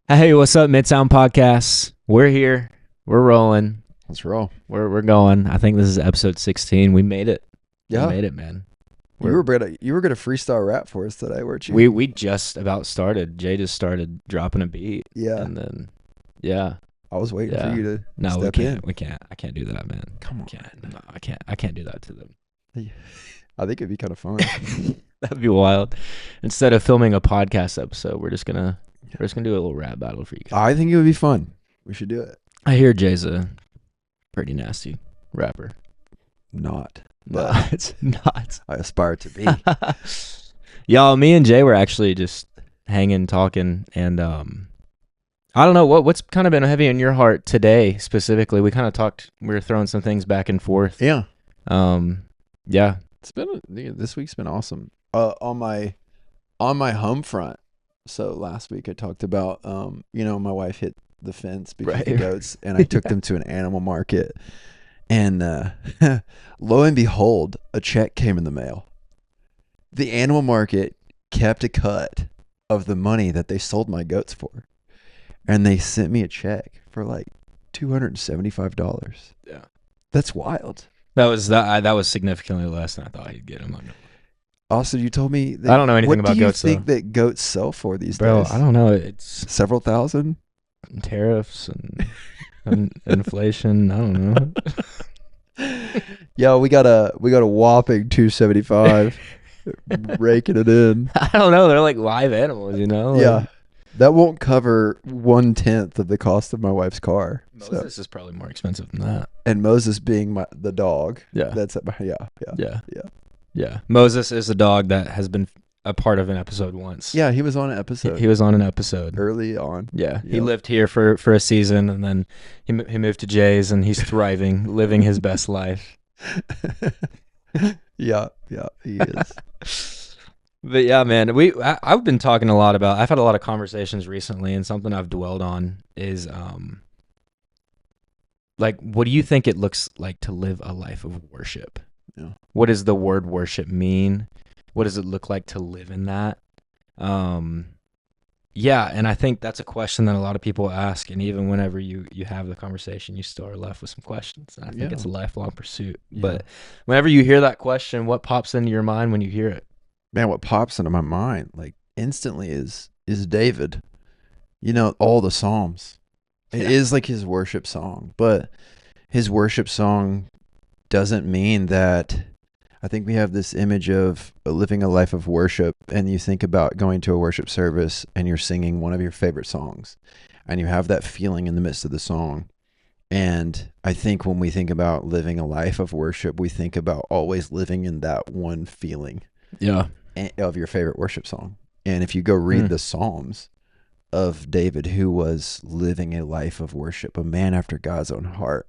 Hey, what's up, Midtown Podcast? We're here. We're rolling. Let's roll. We're going. I think this is episode 16. We made it. We Yeah. made it, man. You We're were gonna freestyle rap for us today, weren't you? we just about started. Jay just started dropping a beat, Yeah. and then yeah, I was waiting for yeah. you to No, we step can't. in. We can't. I can't do that, man. Come on. Can't. No, I can't. I can't do that to them. I think it'd be kind of fun. That'd be wild. Instead of filming a podcast episode, we're just gonna do a little rap battle for you guys. I think it would be fun. We should do it. I hear Jay's a pretty nasty rapper. Not. No, But it's not. I aspire to be. Y'all, me and Jay were actually just hanging, talking, and I don't know what's kind of been heavy in your heart today specifically. We kind of talked. We were throwing some things back and forth. Yeah. Yeah. This week's been awesome. On my home front. So last week I talked about my wife hit the fence because of the Right. goats, and I took them to an animal market, and lo and behold, a check came in the mail. The animal market kept a cut of the money that they sold my goats for, and they sent me a check for like $275. Yeah. That's wild. That was significantly less than I thought he'd get him. Also, you told me that, I don't know anything about goats, What do you think though. that goats sell for these Bro, days? I don't know. It's Several thousand? tariffs and inflation. I don't know. Yeah, we got a whopping 275 raking it in. I don't know. They're like live animals, you know? Yeah. That won't cover 1/10 of the cost of my wife's car. Moses is probably more expensive than that. And Moses being the dog. Yeah. That's at my Yeah. Yeah. Yeah. Moses is a dog that has been a part of an episode once. Yeah, he was on an He, episode he was on an episode. early on. Yeah. He Yep. lived here for a season, and then he moved to Jay's, and he's thriving, living his best life. Yeah, he is. But yeah, man, I've been talking a lot about. I've had a lot of conversations recently, and something I've dwelled on is like, what do you think it looks like to live a life of worship? Yeah. What does the word worship mean? What does it look like to live in that? Yeah, and I think that's a question that a lot of people ask, and even whenever you have the conversation, you still are left with some questions. And I think Yeah. it's a lifelong pursuit. Yeah. But whenever you hear that question, what pops into your mind when you hear it? Man, what pops into my mind like instantly is David. You know, all the Psalms. It Yeah. is like his worship song, but his worship song doesn't mean that. I think we have this image of living a life of worship, and you think about going to a worship service and you're singing one of your favorite songs, and you have that feeling in the midst of the song. And I think when we think about living a life of worship, we think about always living in that one feeling Yeah. of your favorite worship song. And if you go read Hmm. the Psalms of David, who was living a life of worship, a man after God's own heart,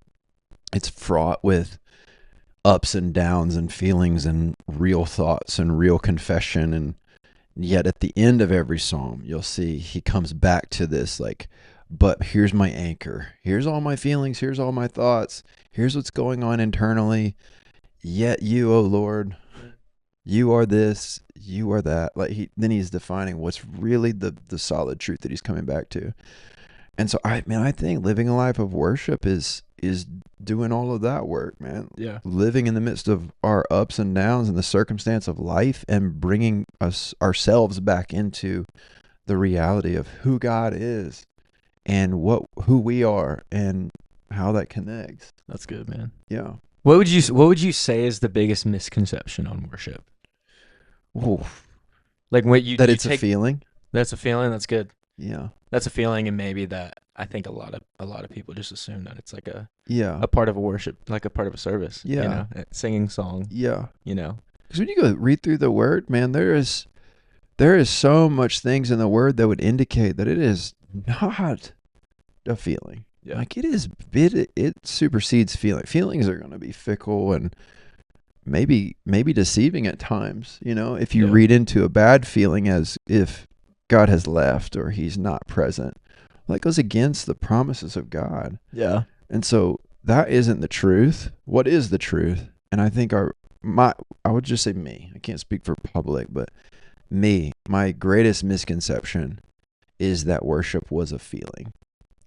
it's fraught with ups and downs and feelings and real thoughts and real confession. And yet at the end of every psalm, you'll see he comes back to this, like, but here's my anchor. Here's all my feelings. Here's all my thoughts. Here's what's going on internally. Yet you, O Lord, you are this, you are that. Like then he's defining what's really the solid truth that he's coming back to. And so I think living a life of worship is doing all of that work, man. Yeah. Living in the midst of our ups and downs and the circumstance of life, and bringing ourselves back into the reality of who God is and who we are and how that connects. That's good, man. Yeah. What would you say is the biggest misconception on worship? Ooh, Like what you that you it's a take, feeling. That's a feeling. That's good. Yeah. That's a feeling, and maybe that I think a lot of people just assume that it's like Yeah. a part of a worship, like a part of a service. Yeah. You know, singing song. Yeah. You know. Because when you go read through the word, man, there is so much things in the word that would indicate that it is not a feeling. Yeah. Like it supersedes feeling. Feelings are going to be fickle and maybe deceiving at times. You know, if you Yeah. read into a bad feeling as if God has left or he's not present, that goes against the promises of God. Yeah. And so that isn't the truth. What is the truth? And I think I would just say me. I can't speak for public, but me, my greatest misconception is that worship was a feeling.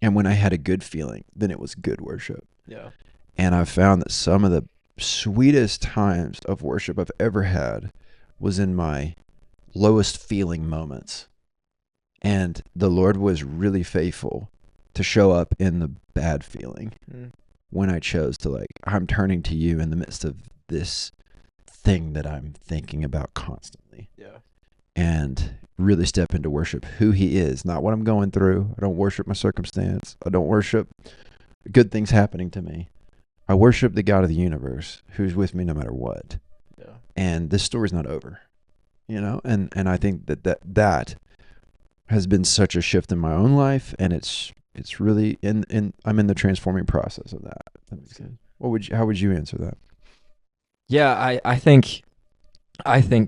And when I had a good feeling, then it was good worship. Yeah. And I found that some of the sweetest times of worship I've ever had was in my lowest feeling moments. And the Lord was really faithful to show up in the bad feeling when I chose to, like, I'm turning to you in the midst of this thing that I'm thinking about constantly. Yeah. And really step into worship who he is, not what I'm going through. I don't worship my circumstance. I don't worship good things happening to me. I worship the God of the universe who's with me no matter what. Yeah. And this story's not over, you know? And I think that has been such a shift in my own life, and it's really I'm in the transforming process of that. That makes sense. How would you answer that? Yeah, I think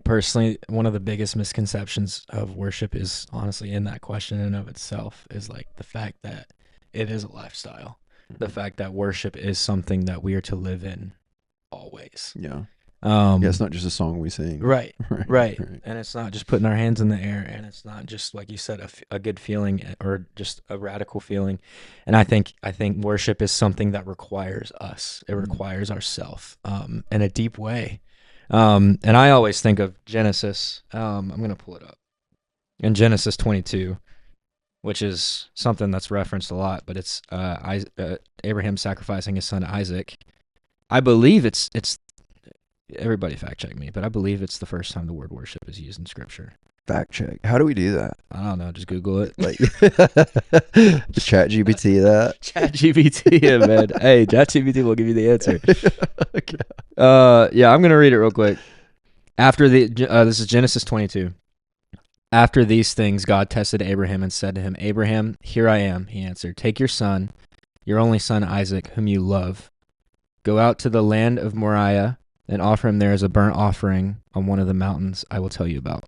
personally one of the biggest misconceptions of worship is honestly in that question in and of itself is like the fact that it is a lifestyle. The fact that worship is something that we are to live in always. Yeah. Yeah, it's not just a song we sing. Right. And it's not just putting our hands in the air, and it's not just like you said a good feeling or just a radical feeling. And I think worship is something that requires us. It requires ourself in a deep way. And I always think of Genesis. I'm going to pull it up. In Genesis 22, which is something that's referenced a lot, but it's Abraham sacrificing his son Isaac. I believe it's everybody fact check me, but I believe it's the first time the word worship is used in scripture. Fact check. How do we do that? I don't know. Just Google it. Like, Chat GPT that. Chat GPT, yeah, man. Hey, Chat GPT will give you the answer. Okay. Yeah, I'm gonna read it real quick. After this is Genesis 22. After these things, God tested Abraham and said to him, "Abraham, here I am." He answered, "Take your son, your only son Isaac, whom you love. Go out to the land of Moriah and offer him there as a burnt offering on one of the mountains I will tell you about."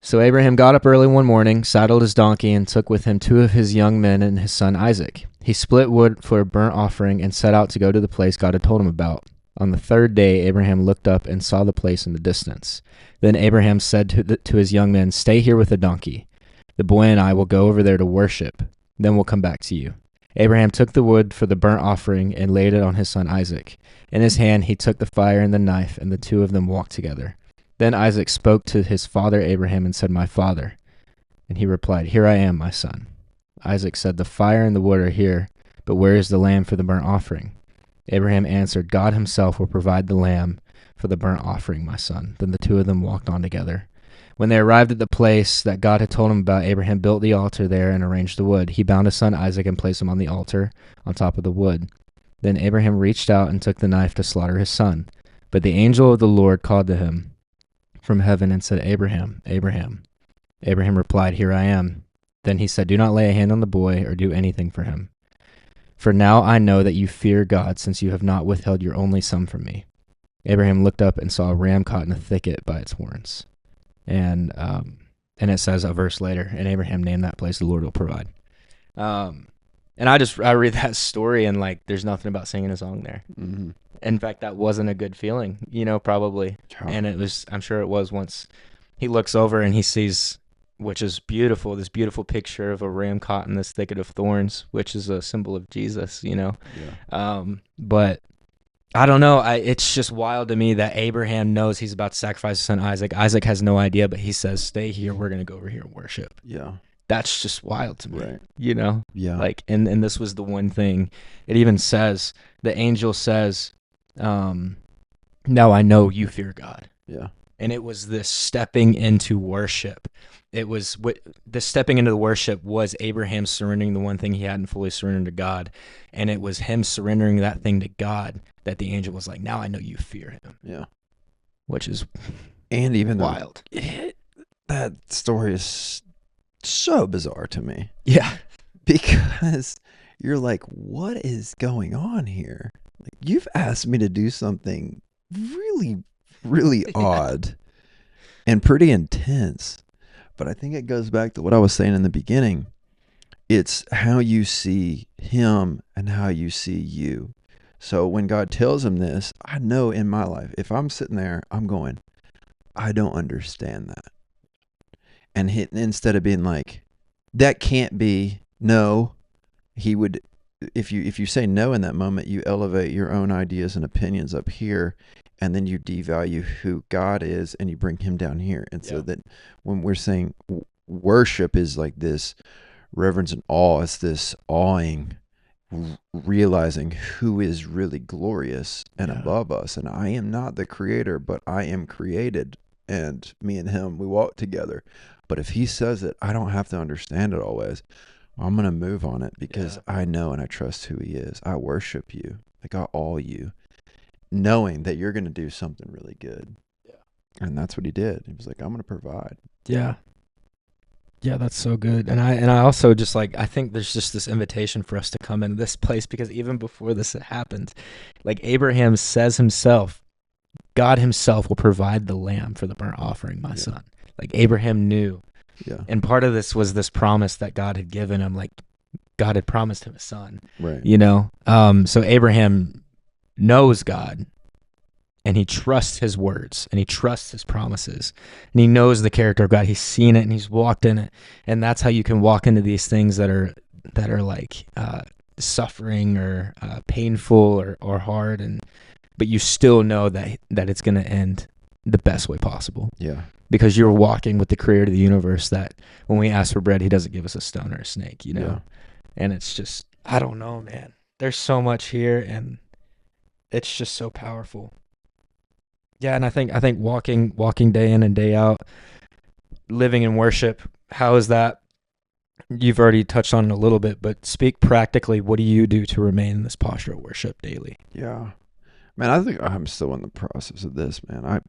So Abraham got up early one morning, saddled his donkey, and took with him 2 of his young men and his son Isaac. He split wood for a burnt offering and set out to go to the place God had told him about. On the 3rd day, Abraham looked up and saw the place in the distance. Then Abraham said to his young men, "Stay here with the donkey. The boy and I will go over there to worship. Then we'll come back to you." Abraham took the wood for the burnt offering and laid it on his son Isaac. In his hand he took the fire and the knife, and the 2 of them walked together. Then Isaac spoke to his father Abraham and said, "My father." And he replied, "Here I am, my son." Isaac said, "The fire and the wood are here, but where is the lamb for the burnt offering?" Abraham answered, "God himself will provide the lamb for the burnt offering, my son." Then the 2 of them walked on together. When they arrived at the place that God had told him about, Abraham built the altar there and arranged the wood. He bound his son Isaac and placed him on the altar on top of the wood. Then Abraham reached out and took the knife to slaughter his son. But the angel of the Lord called to him from heaven and said, "Abraham, Abraham." Abraham replied, "Here I am." Then he said, "Do not lay a hand on the boy or do anything for him. For now I know that you fear God, since you have not withheld your only son from me." Abraham looked up and saw a ram caught in a thicket by its horns. And it says a verse later, and Abraham named that place, "The Lord will provide." And I read that story, and like, there's nothing about singing a song there. Mm-hmm. In fact, that wasn't a good feeling, probably. Oh. And I'm sure it was once he looks over and he sees, which is beautiful, this beautiful picture of a ram caught in this thicket of thorns, which is a symbol of Jesus, Yeah. But I don't know. It's just wild to me that Abraham knows he's about to sacrifice his son Isaac. Isaac has no idea, but he says, "Stay here. We're going to go over here and worship." Yeah. That's just wild to me. Right. Yeah. Like, and this was the one thing. It even says, the angel says, "Now I know you fear God." Yeah. And it was this stepping into worship. It was the stepping into the worship was Abraham surrendering the one thing he hadn't fully surrendered to God. And it was him surrendering that thing to God that the angel was like, "Now I know you fear him." Yeah. Which is And even wild. That story is so bizarre to me. Yeah. Because you're like, what is going on here? Like, you've asked me to do something really, really odd and pretty intense. But I think it goes back to what I was saying in the beginning. It's how you see him and how you see you. So when God tells him this, I know in my life, if I'm sitting there, I'm going, I don't understand that. And instead of being like, that can't be, no, he would, if you say no in that moment, you elevate your own ideas and opinions up here, and then you devalue who God is, and you bring him down here. And so that when we're saying worship is like this reverence and awe, it's this awing, realizing who is really glorious and above us. And I am not the creator, but I am created, and me and him, we walk together. But if he says it, I don't have to understand it always. I'm going to move on it because I know and I trust who he is. I worship you. Like, I awe you, knowing that you're going to do something really good. Yeah. And that's what he did. He was like, I'm going to provide. Yeah. Yeah, that's so good. And I also just like, I think there's just this invitation for us to come into this place, because even before this happened, like Abraham says himself, God himself will provide the lamb for the burnt offering, my son. Like Abraham knew. Yeah. And part of this was this promise that God had given him, like God had promised him a son. Right. You know? So Abraham knows God, and he trusts his words, and he trusts his promises, and he knows the character of God. He's seen it and he's walked in it. And that's how you can walk into these things that are like suffering or painful or hard, but you still know that it's going to end the best way possible. Yeah. Because you're walking with the creator of the universe, that when we ask for bread, he doesn't give us a stone or a snake, you know? Yeah. And it's just, I don't know, man. There's so much here, and it's just so powerful. Yeah, and I think walking day in and day out, living in worship, how is that? You've already touched on it a little bit, but speak practically. What do you do to remain in this posture of worship daily? Yeah. Man, I think I'm still in the process of this, man.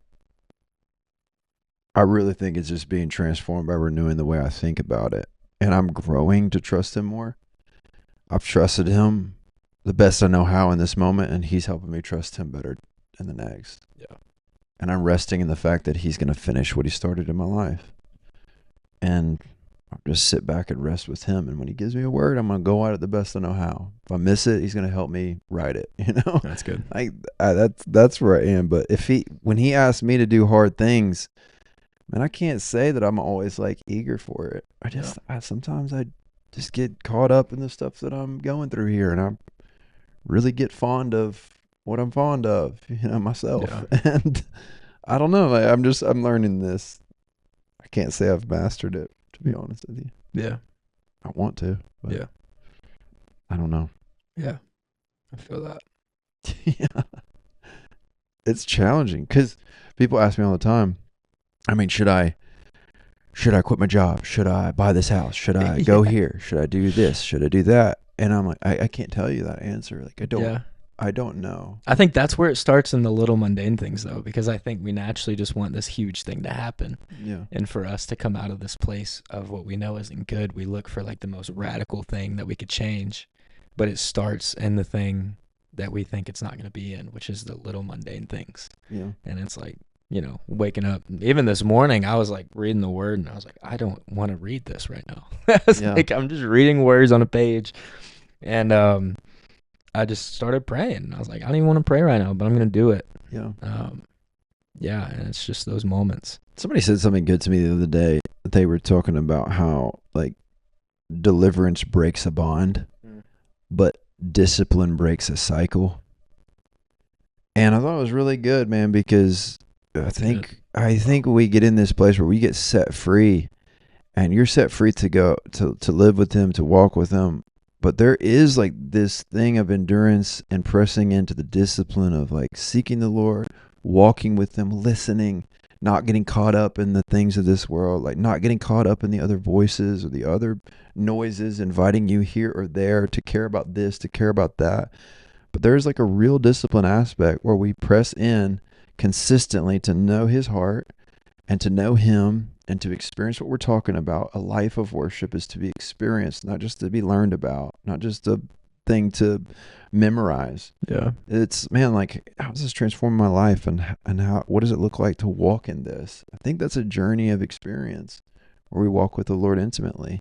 I really think it's just being transformed by renewing the way I think about it. And I'm growing to trust him more. I've trusted him the best I know how in this moment, and he's helping me trust him better in the next. Yeah. And I'm resting in the fact that he's going to finish what he started in my life. And I'll just sit back and rest with him. And when he gives me a word, I'm going to go at it the best I know how. If I miss it, he's going to help me write it. You know, that's good. That's where I am. But when he asks me to do hard things, man, I can't say that I'm always like eager for it. Sometimes I just get caught up in the stuff that I'm going through here, and I really get fond of what I'm fond of, myself. Yeah. And I don't know. I'm learning this. I can't say I've mastered it, to be honest with you. Yeah. I want to, but yeah. I don't know. Yeah. I feel that. Yeah. It's challenging because people ask me all the time, I mean, should I quit my job? Should I buy this house? Should I go here? Should I do this? Should I do that? And I'm like, I can't tell you that answer. Like, I don't know. I think that's where it starts in the little mundane things, though, because I think we naturally just want this huge thing to happen. Yeah. And for us to come out of this place of what we know isn't good, we look for like the most radical thing that we could change. But it starts in the thing that we think it's not going to be in, which is the little mundane things. Yeah. And it's like, waking up. Even this morning, I was like reading the word, and I was like, I don't want to read this right now. Like, I'm just reading words on a page. And I just started praying. I was like, I don't even want to pray right now, but I'm going to do it. Yeah. Yeah, and it's just those moments. Somebody said something good to me the other day. They were talking about how, like, deliverance breaks a bond, but discipline breaks a cycle. And I thought it was really good, man, because I think we get in this place where we get set free, and you're set free to go to live with him, to walk with him. But there is like this thing of endurance and pressing into the discipline of like seeking the Lord, walking with him, listening, not getting caught up in the things of this world, like not getting caught up in the other voices or the other noises inviting you here or there to care about this, to care about that. But there's like a real discipline aspect where we press in consistently to know his heart and to know him and to experience what we're talking about. A life of worship is to be experienced, not just to be learned about, not just a thing to memorize. Yeah. It's, man, like, how does this transform my life, and what does it look like to walk in this? I think that's a journey of experience where we walk with the Lord intimately.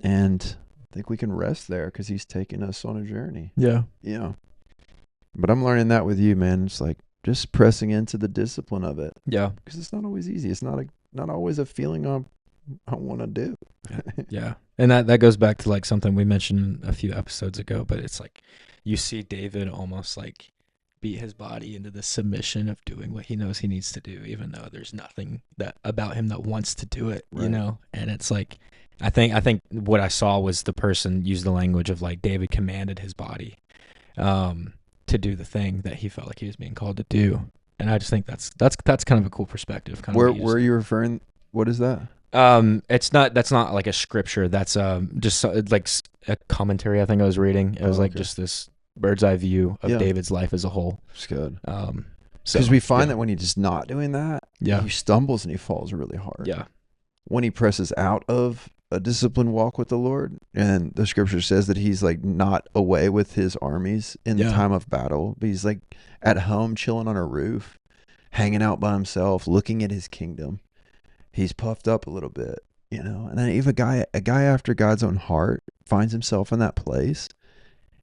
And I think we can rest there because he's taking us on a journey. Yeah. Yeah. But I'm learning that with you, man. It's like just pressing into the discipline of it. Yeah. Because it's not always easy. It's not always a feeling of I want to do. Yeah. And that goes back to like something we mentioned a few episodes ago, but it's like you see David almost like beat his body into the submission of doing what he knows he needs to do, even though there's nothing that about him that wants to do it, you Right. know? And it's like I think what I saw was the person use the language of like David commanded his body to do the thing that he felt like he was being called to do. And I just think that's kind of a cool perspective, kind of Where what you just where are you referring? What is that? it's not. That's not like a scripture. That's just like a commentary. I think I was reading. It was Oh, like okay. just this bird's eye view of Yeah, David's life as a whole. it's good. So Because we find yeah, that when he's just not doing that, yeah, he stumbles and he falls really hard. yeah, When he presses out of a disciplined walk with the Lord, and the scripture says that he's like not away with his armies in the yeah, time of battle, but he's like at home chilling on a roof, hanging out by himself, looking at his kingdom. He's puffed up a little bit, you know. And then if a guy after God's own heart finds himself in that place,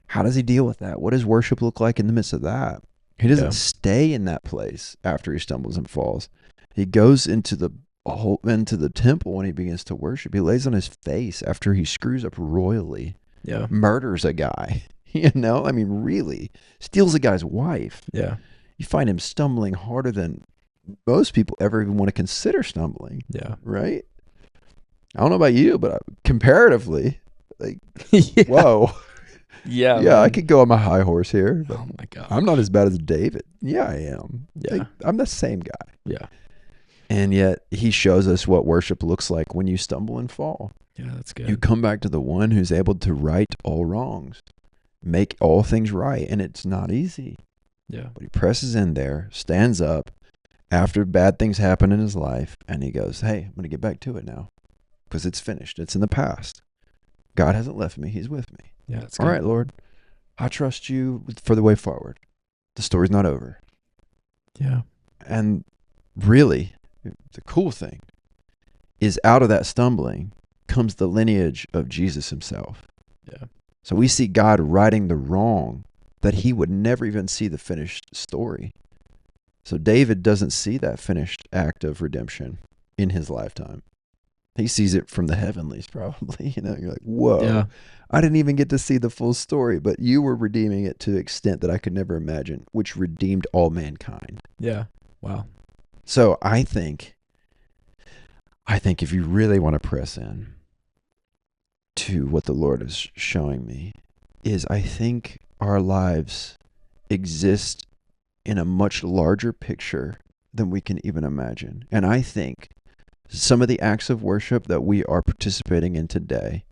how does he deal with that? What does worship look like in the midst of that? He yeah, doesn't stay in that place after he stumbles and falls. He goes into the temple when he begins to worship. He lays on his face after he screws up royally, yeah, murders a guy. You know, I mean, really steals a guy's wife. yeah, You find him stumbling harder than most people ever even want to consider stumbling, yeah, right? I don't know about you, but comparatively, like, yeah, whoa. yeah, Yeah, I man. could go on my high horse here, but Oh my god. I'm not as bad as David. Yeah, I am. Yeah, Like, I'm the same guy. yeah, And yet he shows us what worship looks like when you stumble and fall. yeah. That's You good. come back to the one who's able to right all wrongs, make all things right. And it's not easy. Yeah, But he presses in there, stands up after bad things happen in his life, and he goes, hey, I'm going to get back to it now because it's finished. It's in the past. God hasn't left me. He's with me. yeah. That's All good. right, Lord, I trust you for the way forward. The story's not over. Yeah, And really, the cool thing is out of that stumbling comes the lineage of Jesus himself. yeah, So we see God righting the wrong that he would never even see the finished story. So David doesn't see that finished act of redemption in his lifetime. He sees it from the heavenlies, probably. You know, you're like, whoa, yeah, I didn't even get to see the full story, but you were redeeming it to an extent that I could never imagine, which redeemed all mankind. yeah. Wow. So I think if you really want to press in to what the Lord is showing me, is I think our lives exist in a much larger picture than we can even imagine. And I think some of the acts of worship that we are participating in today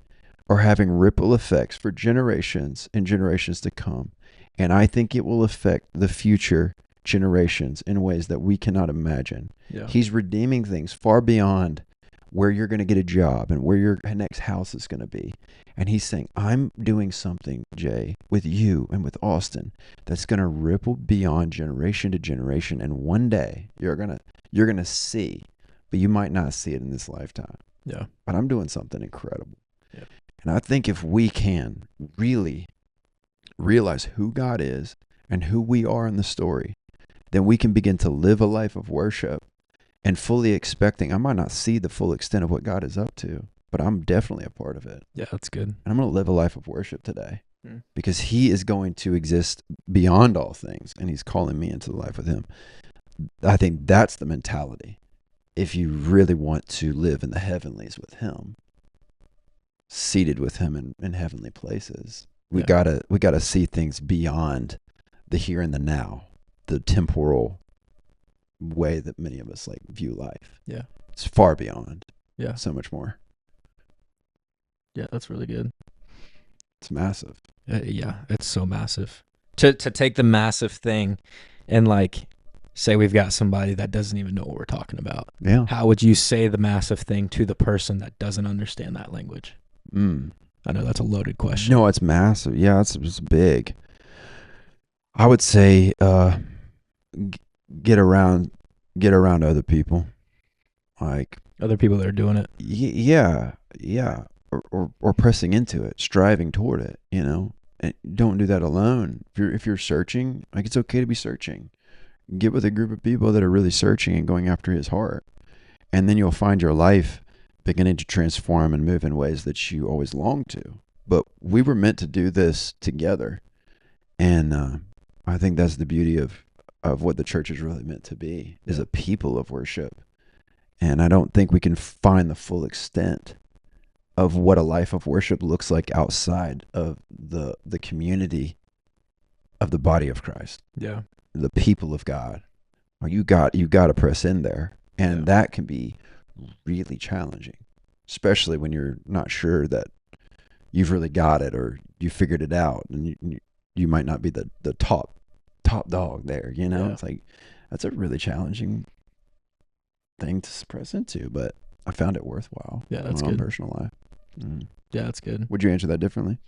are having ripple effects for generations and generations to come. And I think it will affect the future generations in ways that we cannot imagine. Yeah, He's redeeming things far beyond where you're going to get a job and where your next house is going to be. And he's saying, I'm doing something, Jay, with you and with Austin that's going to ripple beyond generation to generation. And one day you're going to see, but you might not see it in this lifetime. yeah, But I'm doing something incredible. yeah, And I think if we can really realize who God is and who we are in the story, then we can begin to live a life of worship and fully expecting. I might not see the full extent of what God is up to, but I'm definitely a part of it. yeah. That's good. And I'm going to live a life of worship today Mm. because he is going to exist beyond all things and he's calling me into the life with him. I think that's the mentality. If you really want to live in the heavenlies with him, seated with him in heavenly places, we Yeah. gotta see things beyond the here and the now, the temporal way that many of us like view life. Yeah. It's far beyond. Yeah. So much more. Yeah, that's really good. It's massive. Yeah, it's so massive. To take the massive thing and like say we've got somebody that doesn't even know what we're talking about. Yeah. How would you say the massive thing to the person that doesn't understand that language? I know that's a loaded question. No, it's massive. Yeah, it's big. I would say get around other people. Like Other people that are doing it. yeah. Or pressing into it, striving toward it, you know. And don't do that alone. If you're searching, like it's okay to be searching. Get with a group of people that are really searching and going after his heart. And then you'll find your life beginning to transform and move in ways that you always longed to. But we were meant to do this together. And I think that's the beauty of what the church is really meant to be, is a people of worship. And I don't think we can find the full extent of what a life of worship looks like outside of the community of the body of Christ. Yeah. The people of God. Well, you got to press in there. And that can be really challenging, especially when you're not sure that you've really got it or you figured it out, and you might not be the top dog there, you know? It's like, that's a really challenging thing to press into, but I found it worthwhile. Yeah, that's in my own good. personal life. Yeah, that's good. Would you answer that differently?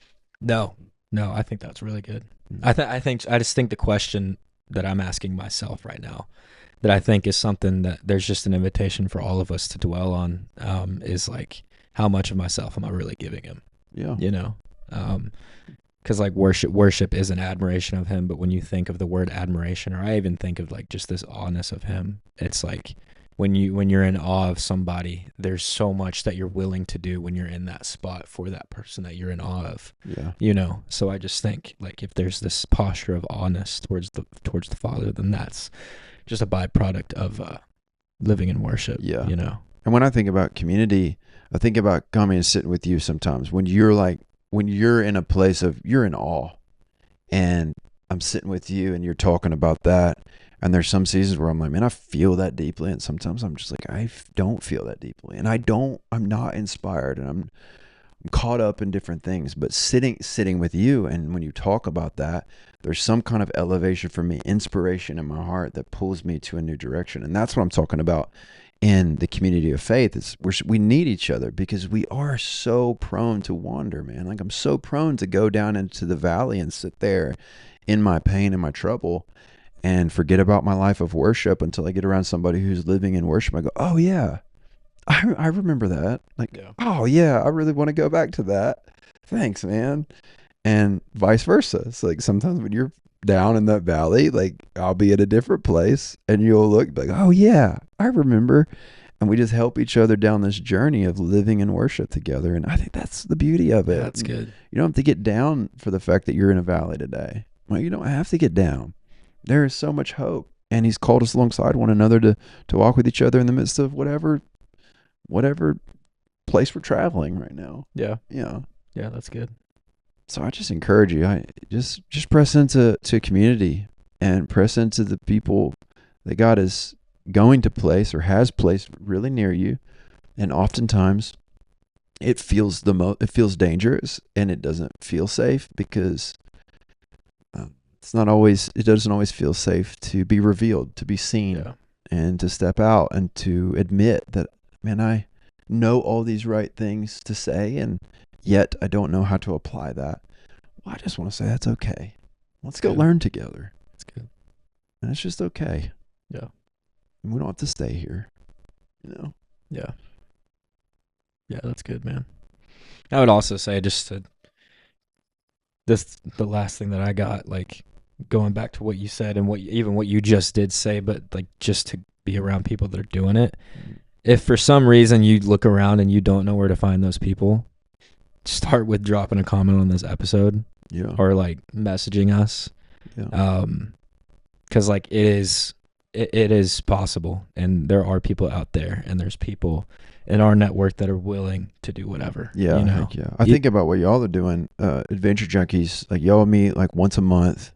No, I think that's really good. Mm. I just think the question that I'm asking myself right now, that I think is something that there's just an invitation for all of us to dwell on, is like, how much of myself am I really giving him? Yeah. You know, because like worship is an admiration of him, but when you think of the word admiration, or I even think of like just this awness of him, it's like when you're in awe of somebody, there's so much that you're willing to do when you're in that spot for that person that you're in awe of. Yeah. You know, so I just think like if there's this posture of awness towards the Father, then that's just a byproduct of living in worship. Yeah. You know. And when I think about community, I think about coming and sitting with you sometimes when you're in a place of, you're in awe, and I'm sitting with you and you're talking about that. And there's some seasons where I'm like, man, I feel that deeply. And sometimes I'm just like, I don't feel that deeply. And I'm not inspired, and I'm caught up in different things. But sitting with you, and when you talk about that, there's some kind of elevation for me, inspiration in my heart that pulls me to a new direction. And that's what I'm talking about in the community of faith. Is we need each other, because we are so prone to wander, man. Like, I'm so prone to go down into the valley and sit there in my pain and my trouble and forget about my life of worship until I get around somebody who's living in worship. I go, oh yeah, I remember that. Like, oh yeah, I really want to go back to that. Thanks, man. And vice versa. It's like sometimes when you're down in that valley, like, I'll be at a different place and you'll look like, oh yeah, I remember. And we just help each other down this journey of living in worship together. And I think that's the beauty of it. Yeah, that's good. You don't have to get down for the fact that you're in a valley today. Well, you don't have to get down. There is so much hope. And he's called us alongside one another to walk with each other in the midst of whatever place we're traveling right now. Yeah. Yeah. Yeah, that's good. So I just encourage you, I just press into community, and press into the people that God is going to place or has placed really near you. And oftentimes it feels dangerous, and it doesn't feel safe, because it doesn't always feel safe to be revealed, to be seen, and to step out and to admit that, man, I know all these right things to say, and yet I don't know how to apply that. Well, I just want to say that's okay. Let's go learn together. That's good. And it's just okay. Yeah. And we don't have to stay here, you know? Yeah. Yeah, that's good, man. I would also say, the last thing that I got, like, going back to what you said and what you just did say, but like, just to be around people that are doing it. If for some reason you look around and you don't know where to find those people, start with dropping a comment on this episode, or like messaging us, because like it is possible, and there are people out there, and there's people in our network that are willing to do whatever. Yeah, you know? I think about what y'all are doing, Adventure Junkies. Like, y'all meet like once a month,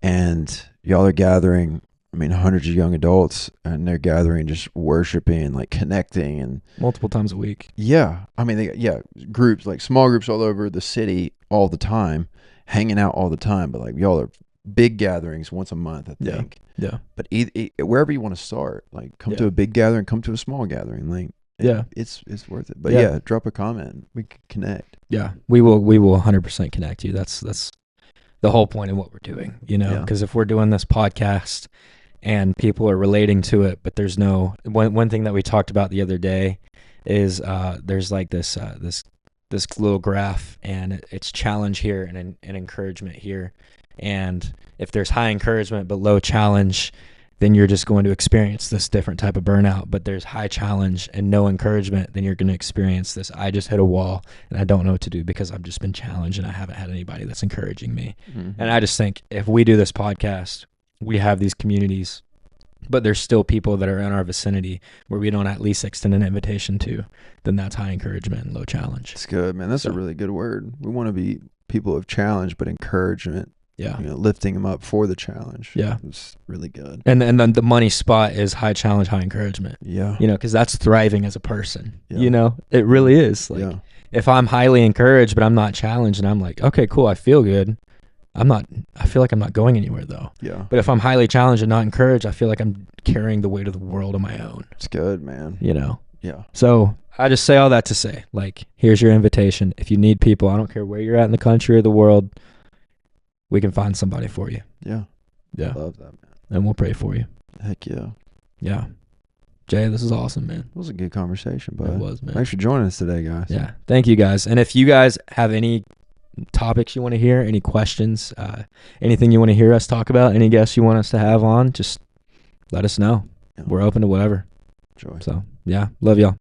and y'all are gathering, I mean, hundreds of young adults, and they're gathering, just worshiping, like connecting, and multiple times a week. Yeah. I mean, groups, like small groups all over the city all the time, hanging out all the time. But like, y'all are big gatherings once a month, I think. Yeah. But wherever you want to start, like, come to a big gathering, come to a small gathering. Like, it's worth it. But drop a comment. We can connect. Yeah. We will 100% connect you. That's the whole point of what we're doing, you know, because if we're doing this podcast and people are relating to it, but there's no one thing that we talked about the other day is there's like this little graph, and it's challenge here and encouragement here, and if there's high encouragement but low challenge, then you're just going to experience this different type of burnout. But there's high challenge and no encouragement, then you're going to experience this, I just hit a wall and I don't know what to do because I've just been challenged and I haven't had anybody that's encouraging me. Mm-hmm. And I just think if we do this podcast, we have these communities, but there's still people that are in our vicinity where we don't at least extend an invitation to, then that's high encouragement and low challenge. It's good, man. That's a really good word. We want to be people of challenge, but encouragement. Yeah. You know, lifting them up for the challenge. Yeah. It's really good. And then the money spot is high challenge, high encouragement. Yeah. You know, because that's thriving as a person. Yeah. You know, it really is. Like, yeah. if I'm highly encouraged, but I'm not challenged, and I'm like, okay, cool, I feel good. I feel like I'm not going anywhere though. Yeah. But if I'm highly challenged and not encouraged, I feel like I'm carrying the weight of the world on my own. It's good, man. You know? Yeah. So I just say all that to say, like, here's your invitation. If you need people, I don't care where you're at in the country or the world, we can find somebody for you. Yeah. Yeah. Love that, man. And we'll pray for you. Heck yeah. Yeah. Jay, this is awesome, man. It was a good conversation, bud. It was, man. Thanks for joining us today, guys. Yeah. Thank you, guys. And if you guys have any topics you want to hear, any questions, anything you want to hear us talk about, any guests you want us to have on, just let us know. Yeah. We're open to whatever. Enjoy. So, yeah. Love y'all.